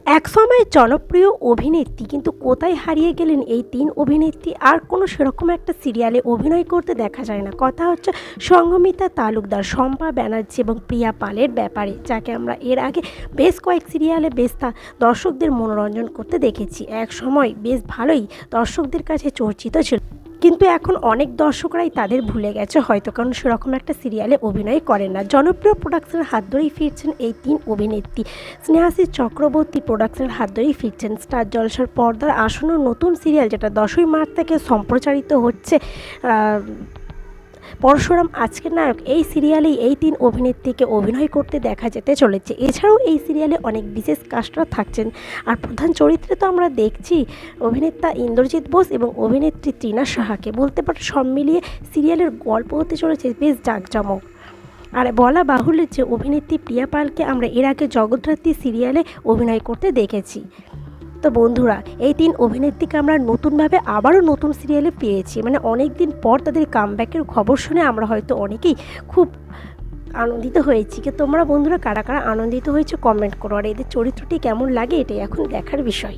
একসময় জনপ্রিয় অভিনেত্রী, কিন্তু কোথায় হারিয়ে গেলেন এই তিন অভিনেত্রী? আর কোনো সেরকম একটা সিরিয়ালে অভিনয় করতে দেখা যায় না। কথা হচ্ছে সংঘমিতা তালুকদার, শম্পা ব্যানার্জি এবং প্রিয়া পালের ব্যাপারে, যাকে আমরা এর আগে বেশ কয়েক সিরিয়ালে বেশ দর্শকদের মনোরঞ্জন করতে দেখেছি। এক সময় বেশ ভালোই দর্শকদের কাছে চর্চিত ছিল, কিন্তু এখন অনেক দর্শকরাই তাদের ভুলে গেছে হয়তো, কারণ সেরকম একটা সিরিয়ালে অভিনয় করেন না। জনপ্রিয় প্রোডাকশনের হাত ধরেই ফিরছেন এই তিন অভিনেত্রী। স্নেহাশিস চক্রবর্তী প্রোডাকশনের হাত ধরেই ফিরছেন স্টার জলসার পর্দার আসন্ন নতুন সিরিয়াল, যেটা 10ই মার্চ থেকে সম্প্রচারিত হচ্ছে, পরশুরাম আজকের নায়ক। এই সিরিয়ালেই এই তিন অভিনেত্রীকে অভিনয় করতে দেখা যেতে চলেছে। এছাড়াও এই সিরিয়ালে অনেক বিশেষ কাস্টরা থাকছেন। আর প্রধান চরিত্রে তো আমরা দেখছি অভিনেতা ইন্দ্রজিৎ বোস এবং অভিনেত্রী তৃণা সাহাকে। বলতে পারো সব মিলিয়ে সিরিয়ালের গল্প হতে চলেছে বেশ জাঁকজমক। আর বলা বাহুল্য যে অভিনেত্রী প্রিয়া পালকে আমরা এর আগে জগদ্ধাত্রী সিরিয়ালে অভিনয় করতে দেখেছি। তো বন্ধুরা, এই তিন অভিনেত্রীকে আমরা নতুনভাবে আবারও নতুন সিরিয়ালে পেয়েছি, মানে অনেক দিন পর তাদের কামব্যাকের খবর শুনে আমরা হয়তো অনেকেই খুব আনন্দিত হয়েছি। কি তোমরা বন্ধুরা কারা কারা আনন্দিত হয়েছে কমেন্ট করো, আর এদের চরিত্রটি কেমন লাগে এটাই এখন দেখার বিষয়।